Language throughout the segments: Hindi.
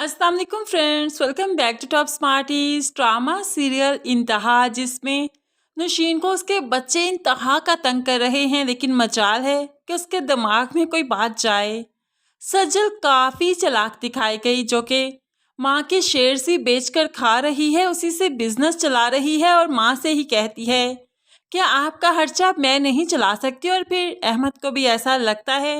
अस्सलाम वालेकुम friends, welcome back to top smarties. Drama serial Intiha, जिसमें नौशीन को उसके बच्चे इंतहा का तंग कर रहे हैं, लेकिन मजाल है कि उसके दिमाग में कोई बात जाए। सज्जल काफ़ी चालाक दिखाई गई, जो कि माँ के शेयर से बेचकर खा रही है, उसी से बिजनेस चला रही है और माँ से ही कहती है कि आपका खर्चा मैं नहीं चला सकती। और फिर अहमद को भी ऐसा लगता है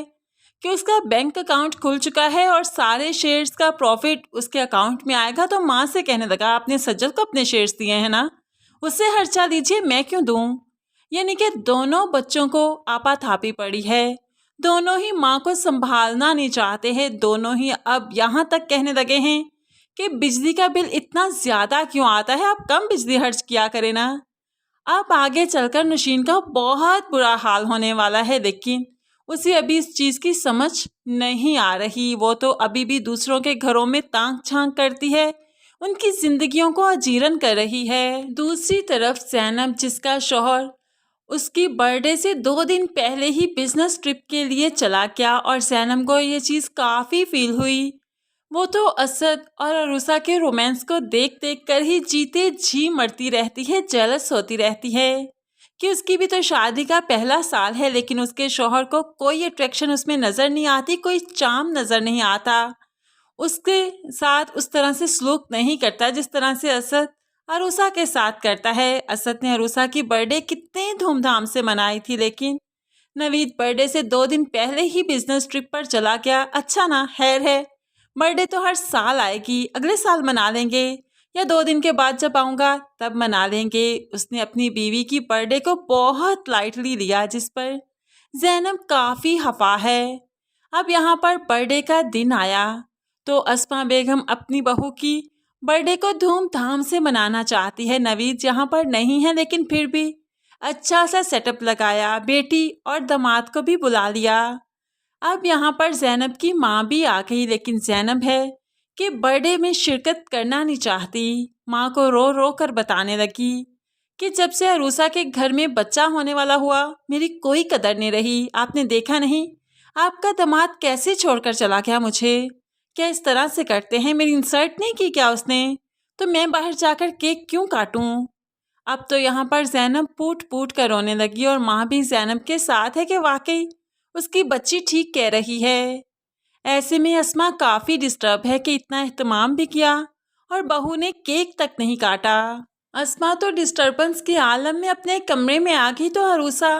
कि उसका बैंक अकाउंट खुल चुका है और सारे शेयर्स का प्रॉफिट उसके अकाउंट में आएगा, तो माँ से कहने लगा आपने सज्जल को अपने शेयर्स दिए हैं ना, उससे खर्चा दीजिए, मैं क्यों दूं। यानी कि दोनों बच्चों को आपाधापी पड़ी है, दोनों ही माँ को संभालना नहीं चाहते हैं। दोनों ही अब यहाँ तक कहने लगे हैं कि बिजली का बिल इतना ज़्यादा क्यों आता है, आप कम बिजली खर्च किया करें ना। अब आगे चलकर नौशीन का बहुत बुरा हाल होने वाला है, लेकिन उसे अभी इस चीज़ की समझ नहीं आ रही। वो तो अभी भी दूसरों के घरों में ताक झांक करती है, उनकी जिंदगियों को अजीरन कर रही है। दूसरी तरफ जैनब, जिसका शौहर उसकी बर्थडे से 2 दिन पहले ही बिजनेस ट्रिप के लिए चला गया, और जैनब को ये चीज़ काफ़ी फील हुई। वो तो असद और अरूसा के रोमांस को देख देख कर ही जीते जी मरती रहती है, जेलस होती रहती है कि उसकी भी तो शादी का पहला साल है, लेकिन उसके शौहर को कोई अट्रैक्शन उसमें नज़र नहीं आती, कोई चार्म नज़र नहीं आता, उसके साथ उस तरह से सलूक नहीं करता जिस तरह से असद अरूसा के साथ करता है। असद ने अरूसा की बर्थडे कितने धूमधाम से मनाई थी, लेकिन नवीद बर्थडे से 2 दिन पहले ही बिजनेस ट्रिप पर चला गया। अच्छा ना, खैर है, बर्थडे तो हर साल आएगी, अगले साल मना लेंगे, या 2 दिन के बाद जब आऊँगा तब मना लेंगे। उसने अपनी बीवी की बर्थडे को बहुत लाइटली लिया, जिस पर जैनब काफ़ी खफा है। अब यहाँ पर बर्थडे का दिन आया तो अस्मा बेगम अपनी बहू की बर्थडे को धूमधाम से मनाना चाहती है। नवीद यहाँ पर नहीं है, लेकिन फिर भी अच्छा सा सेटअप लगाया, बेटी और दामाद को भी बुला लिया। अब यहाँ पर जैनब की माँ भी आ गई, लेकिन जैनब है कि बर्थडे में शिरकत करना नहीं चाहती। माँ को रो रो कर बताने लगी कि जब से अरूसा के घर में बच्चा होने वाला हुआ, मेरी कोई कदर नहीं रही। आपने देखा नहीं आपका दामाद कैसे छोड़कर चला गया मुझे, क्या इस तरह से करते हैं, मेरी इंसल्ट नहीं की क्या उसने, तो मैं बाहर जाकर केक क्यों काटूं। अब तो यहाँ पर जैनब फूट फूट कर रोने लगी, और माँ भी जैनब के साथ है कि वाकई उसकी बच्ची ठीक कह रही है। ऐसे में अस्मा काफ़ी डिस्टर्ब है कि इतना एहतमाम भी किया और बहू ने केक तक नहीं काटा। अस्मा तो डिस्टर्बेंस के आलम में अपने कमरे में आ गई, तो अरूसा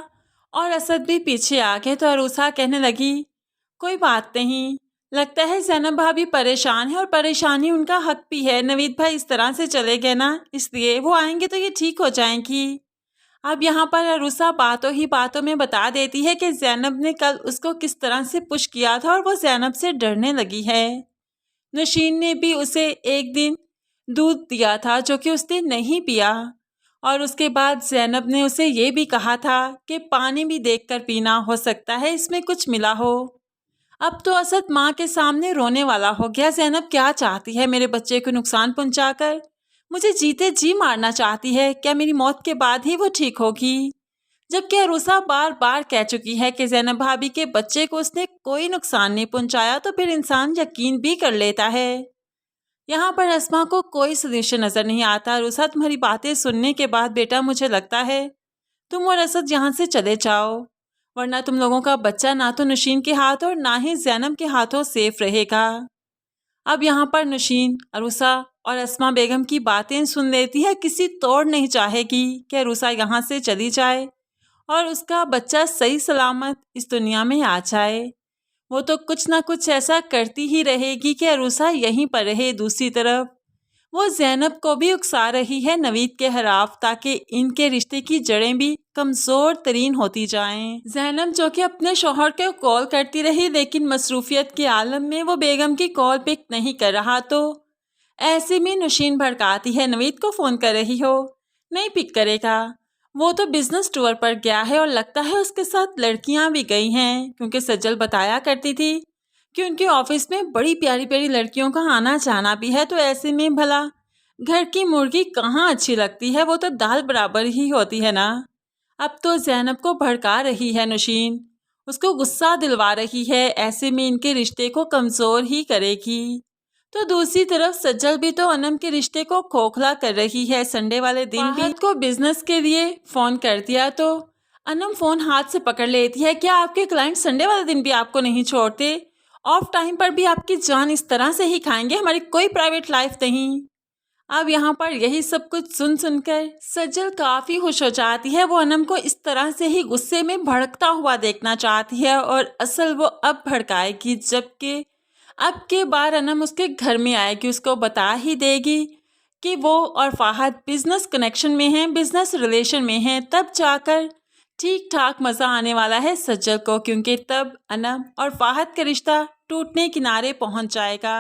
और असद भी पीछे आ गए। तो अरूसा कहने लगी कोई बात नहीं, लगता है जैनब भाभी परेशान है, और परेशानी उनका हक भी है। नवीद भाई इस तरह से चले गए ना, इसलिए वो आएंगे तो ये ठीक हो जाएंगी। अब यहाँ पर अरूसा बातों ही बातों में बता देती है कि जैनब ने कल उसको किस तरह से पुश किया था और वो जैनब से डरने लगी है। नौशीन ने भी उसे एक दिन दूध दिया था, जो कि उसने नहीं पिया, और उसके बाद जैनब ने उसे ये भी कहा था कि पानी भी देखकर पीना, हो सकता है इसमें कुछ मिला हो। अब तो असद माँ के सामने रोने वाला हो गया। जैनब क्या चाहती है, मेरे बच्चे को नुकसान पहुँचाकर मुझे जीते जी मारना चाहती है, क्या मेरी मौत के बाद ही वो ठीक होगी। जबकि अरूसा बार बार कह चुकी है कि जैनब भाभी के बच्चे को उसने कोई नुकसान नहीं पहुंचाया, तो फिर इंसान यकीन भी कर लेता है। यहाँ पर अस्मा को कोई सल्यूशन नज़र नहीं आता। अरूसा, तुम्हारी बातें सुनने के बाद बेटा मुझे लगता है तुम और असद यहाँ से चले जाओ, वरना तुम लोगों का बच्चा ना तो नौशीन के हाथ और ना ही जैनब के हाथों सेफ रहेगा। अब यहाँ पर नौशीन, अरूसा और अस्मा बेगम की बातें सुन लेती है। किसी तौर नहीं चाहेगी कि अरूसा यहाँ से चली जाए और उसका बच्चा सही सलामत इस दुनिया में आ जाए। वो तो कुछ ना कुछ ऐसा करती ही रहेगी कि अरूसा यहीं पर रहे। दूसरी तरफ वो जैनब को भी उकसा रही है नवीद के खिलाफ, ताकि इनके रिश्ते की जड़ें भी कमज़ोर तरीन होती जाएं। जैनब जो कि अपने शौहर को कॉल करती रही, लेकिन मसरूफियत के आलम में वो बेगम की कॉल पिक नहीं कर रहा, तो ऐसे में नौशीन भड़काती है, नवीद को फ़ोन कर रही हो, नहीं पिक करेगा, वो तो बिजनेस टूर पर गया है, और लगता है उसके साथ लड़कियां भी गई हैं, क्योंकि सज्जल बताया करती थी कि उनके ऑफिस में बड़ी प्यारी प्यारी लड़कियों का आना जाना भी है। तो ऐसे में भला घर की मुर्गी कहाँ अच्छी लगती है, वो तो दाल बराबर ही होती है ना। अब तो जैनब को भड़का रही है नौशीन, उसको गुस्सा दिलवा रही है, ऐसे में इनके रिश्ते को कमज़ोर ही करेगी। तो दूसरी तरफ सज्जल भी तो अनम के रिश्ते को खोखला कर रही है। संडे वाले दिन भी को बिजनेस के लिए फोन कर दिया तो अनम फोन हाथ से पकड़ लेती है। क्या आपके क्लाइंट संडे वाले दिन भी आपको नहीं छोड़ते? ऑफ टाइम पर भी आपकी जान इस तरह से ही खाएंगे? हमारी कोई प्राइवेट लाइफ नहीं। अब यहाँ पर यही सब कुछ सुन सुनकर सज्जल काफी खुश हो जाती है। वो अनम को इस तरह से ही गुस्से में भड़कता हुआ देखना चाहती है और असल वो अब भड़काएगी जबकि अब के बार अनम उसके घर में आएगी, उसको बता ही देगी कि वो और फाहद बिजनेस कनेक्शन में हैं, बिजनेस रिलेशन में हैं। तब जाकर ठीक ठाक मज़ा आने वाला है सज्जल को, क्योंकि तब अनम और फाहद का रिश्ता टूटने किनारे पहुंच जाएगा।